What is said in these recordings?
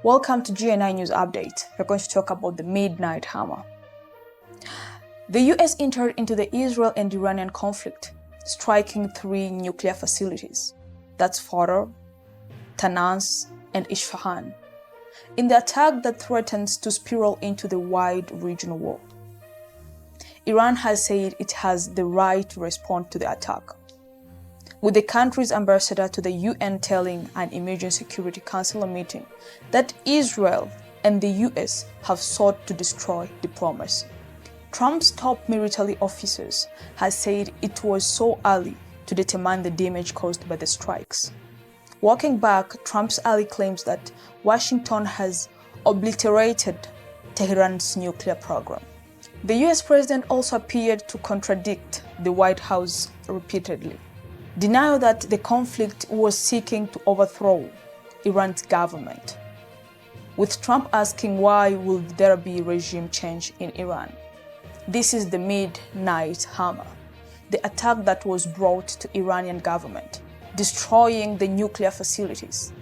Welcome to GNI News Update. We're going to talk about the Midnight Hammer. The US entered into the Israel and Iranian conflict, striking 3 nuclear facilities. That's Fordo, Tanans, and Isfahan, in the attack that threatens to spiral into the wide regional war. Iran has said it has the right to respond to the attack, with the country's ambassador to the UN telling an Emergency Security Council meeting that Israel and the US have sought to destroy diplomacy. Trump's top military officers has said it was so early to determine the damage caused by the strikes. Walking back Trump's early claims that Washington has obliterated Tehran's nuclear program. The US president also appeared to contradict the White House repeatedly, denying that the conflict was seeking to overthrow Iran's government, with Trump asking why will there be regime change in Iran. This is the Midnight Hammer, the attack that was brought to Iranian government, destroying the nuclear facilities,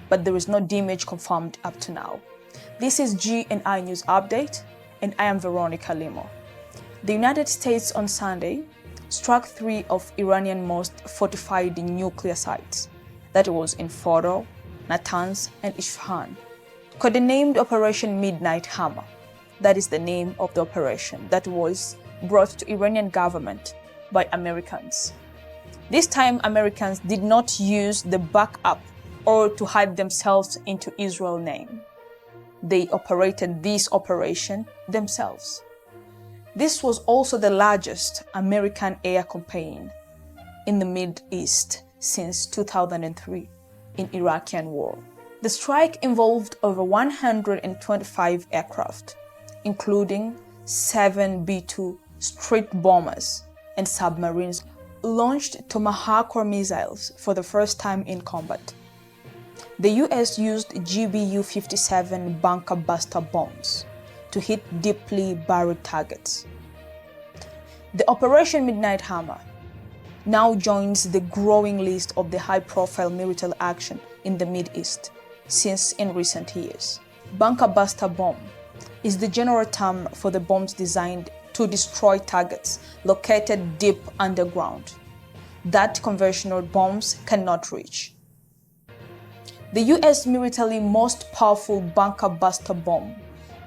but there is no damage confirmed up to now. This is GNI News Update, and I am Veronica Limo. The United States on Sunday struck 3 of Iranian most fortified nuclear sites. That was in Fordo, Natanz, and Isfahan. Codenamed Operation Midnight Hammer. That is the name of the operation that was brought to Iranian government by Americans. This time, Americans did not use the backup or to hide themselves into Israel's name. They operated this operation themselves. This was also the largest American air campaign in the Middle East since 2003 in Iraqian war. The strike involved over 125 aircraft, including 7 B-2 street bombers and submarines, launched Tomahawk missiles for the first time in combat. The US used GBU-57 bunker buster bombs to hit deeply buried targets. The Operation Midnight Hammer now joins the growing list of the high-profile military action in the Middle East since in recent years. Bunker buster bomb is the general term for the bombs designed to destroy targets located deep underground that conventional bombs cannot reach. The US military's most powerful bunker buster bomb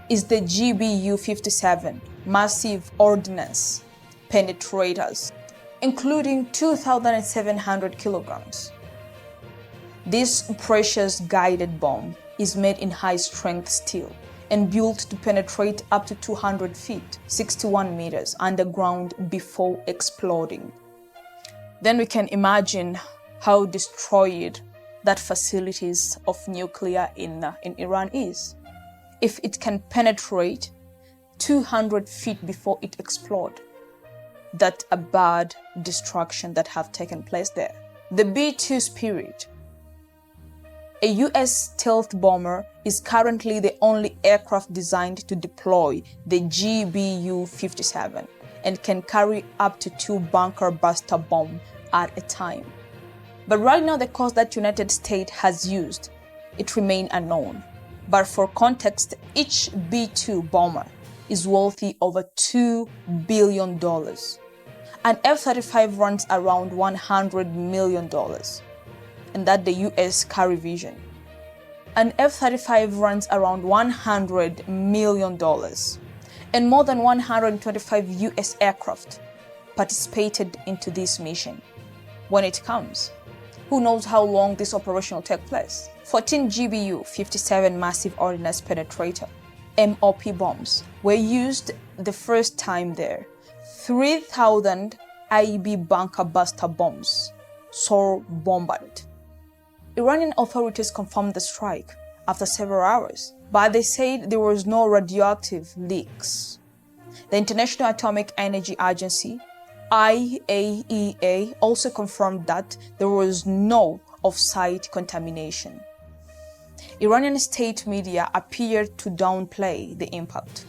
is the GBU-57 massive ordnance penetrators, including 2,700 kilograms. This precious guided bomb is made in high-strength steel and built to penetrate up to 200 feet, 61 meters underground before exploding. Then we can imagine how destroyed that facilities of nuclear in Iran is. If it can penetrate 200 feet before it explodes, that's a bad destruction that have taken place there. The B-2 Spirit, a US stealth bomber, is currently the only aircraft designed to deploy the GBU-57 and can carry up to 2 bunker buster bombs at a time. But right now, the cost that United States has used, it remains unknown. But for context, each B-2 bomber is worthy over $2 billion. An F-35 runs around $100 million, and that the US carry vision. An F-35 runs around $100 million, and more than 125 US aircraft participated into this mission. When it comes, who knows how long this operation will take place? 14 GBU-57 massive ordnance penetrator MOP bombs were used the first time there. 3,000 IEB bunker buster bombs so bombarded. Iranian authorities confirmed the strike after several hours, but they said there was no radioactive leaks. The International Atomic Energy Agency, IAEA, also confirmed that there was no off-site contamination. Iranian state media appeared to downplay the impact,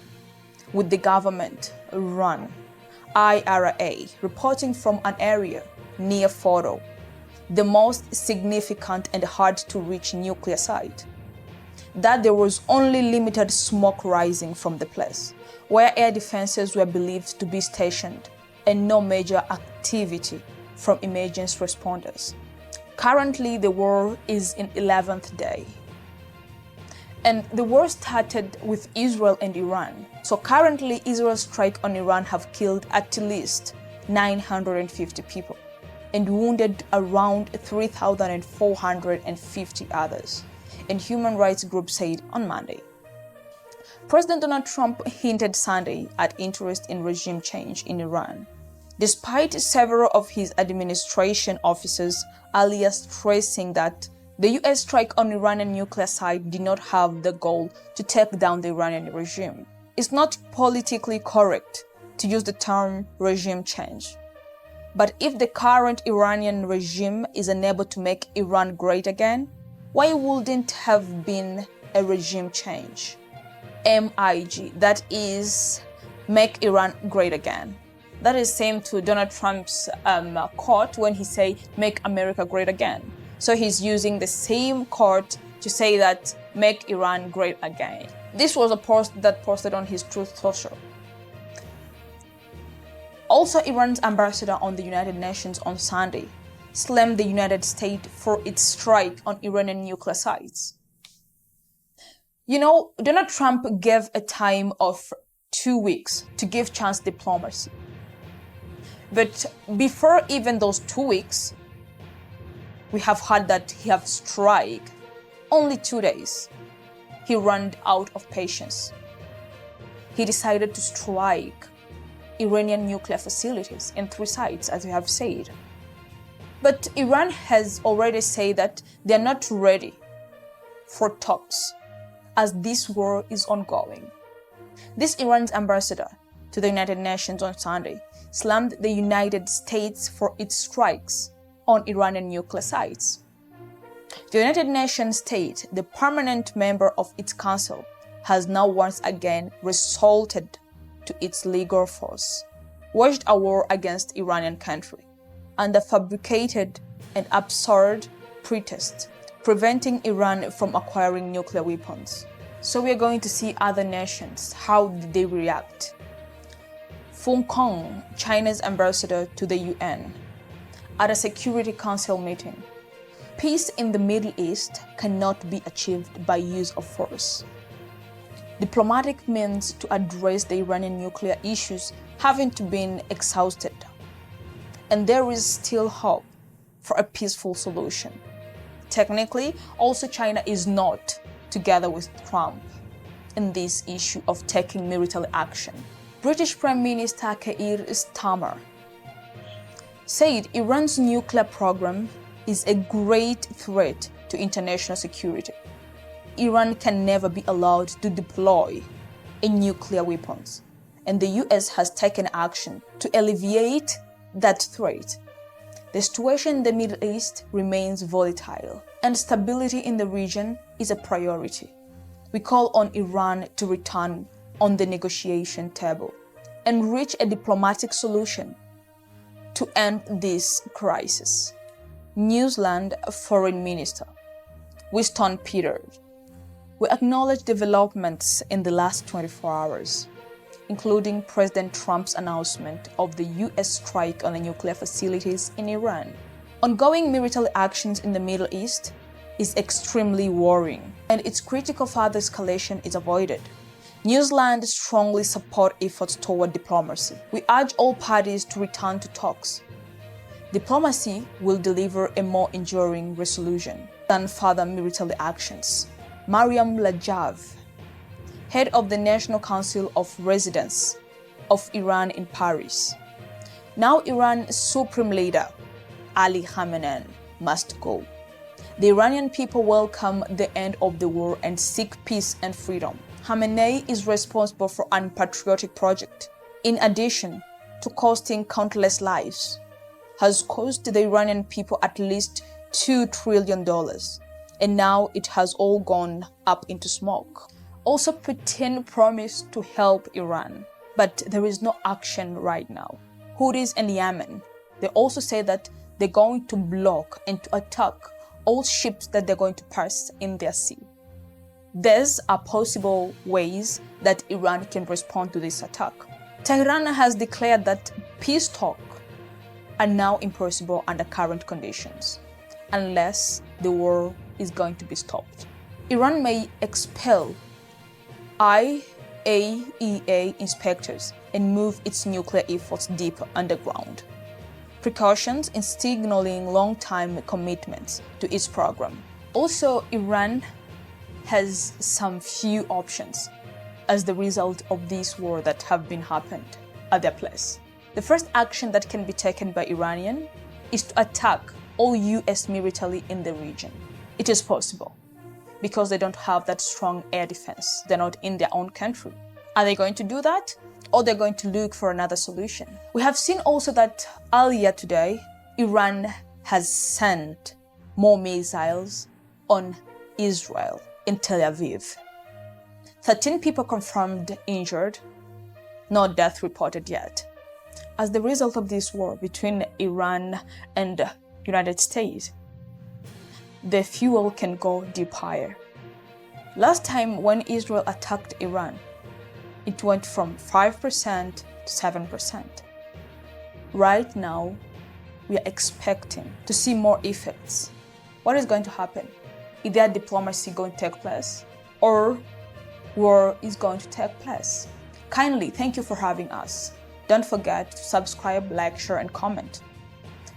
with the government-run IRA reporting from an area near Fordo, the most significant and hard-to-reach nuclear site. that there was only limited smoke rising from the place, where air defenses were believed to be stationed, and no major activity from emergency responders. Currently, the war is in 11th day. And the war started with Israel and Iran. So currently, Israel's strike on Iran have killed at least 950 people and wounded around 3,450 others, and human rights groups said on Monday. President Donald Trump hinted Sunday at interest in regime change in Iran, despite several of his administration officers earlier stressing that the U.S. strike on Iranian nuclear site did not have the goal to take down the Iranian regime. It's not politically correct to use the term regime change. But if the current Iranian regime is unable to make Iran great again, why wouldn't have been a regime change? MIG, that is, make Iran great again. That is same to Donald Trump's quote when he say, make America great again. So he's using the same quote to say that, make Iran great again. This was a post that posted on his Truth Social. Also, Iran's ambassador on the United Nations on Sunday slammed the United States for its strike on Iranian nuclear sites. You know, Donald Trump gave a time of 2 weeks to give chance diplomacy. But before even those 2 weeks, we have heard that he have strike only 2 days. He ran out of patience. He decided to strike Iranian nuclear facilities in 3 sites, as we have said. But Iran has already said that they are not ready for talks, as this war is ongoing. This Iran's ambassador to the United Nations on Sunday slammed the United States for its strikes on Iranian nuclear sites. The United Nations state, the permanent member of its council, has now once again resorted to its legal force, waged a war against Iranian country under fabricated and absurd pretext, preventing Iran from acquiring nuclear weapons. So we are going to see other nations, how did they react? Fung Kong, China's ambassador to the UN, at a Security Council meeting. Peace in the Middle East cannot be achieved by use of force. Diplomatic means to address the Iranian nuclear issues haven't been exhausted, and there is still hope for a peaceful solution. Technically, also China is not together with Trump in this issue of taking military action. British Prime Minister Keir Starmer said Iran's nuclear program is a great threat to international security. Iran can never be allowed to deploy nuclear weapons, and the US has taken action to alleviate that threat. The situation in the Middle East remains volatile, and stability in the region is a priority. We call on Iran to return on the negotiation table and reach a diplomatic solution to end this crisis. New Zealand Foreign Minister Winston Peters. We acknowledge developments in the last 24 hours, including President Trump's announcement of the US strike on the nuclear facilities in Iran. Ongoing military actions in the Middle East is extremely worrying, and it's critical further escalation is avoided. New Zealand strongly support efforts toward diplomacy. We urge all parties to return to talks. Diplomacy will deliver a more enduring resolution than further military actions. Mariam Lajav, head of the National Council of Residents of Iran in Paris. Now Iran's supreme leader, Ali Khamenei, must go. The Iranian people welcome the end of the war and seek peace and freedom. Khamenei is responsible for an unpatriotic project. In addition to costing countless lives, has cost the Iranian people at least $2 trillion. And now it has all gone up into smoke. Also, Putin promised to help Iran, but there is no action right now. Houthis and Yemen, they also say that they're going to block and to attack all ships that they're going to pass in their sea. These are possible ways that Iran can respond to this attack. Tehran has declared that peace talks are now impossible under current conditions, unless the war is going to be stopped. Iran may expel IAEA inspectors and move its nuclear efforts deeper underground. Precautions in signaling long-time commitments to its program. Also, Iran has some few options as the result of this war that have been happened at their place. The first action that can be taken by Iranian is to attack all US military in the region. It is possible because they don't have that strong air defense. They're not in their own country. Are they going to do that? Or they're going to look for another solution? We have seen also that earlier today, Iran has sent more missiles on Israel in Tel Aviv. 13 people confirmed injured, no death reported yet. As the result of this war between Iran and the United States, the fuel can go deep higher. Last time when Israel attacked Iran, it went from 5% to 7%. Right now, we are expecting to see more effects. What is going to happen? Is there diplomacy going to take place? Or war is going to take place? Kindly, thank you for having us. Don't forget to subscribe, like, share, and comment.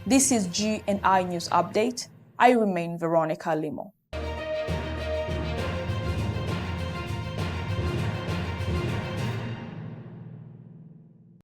This is G&I News Update. I remain Veronica Limo.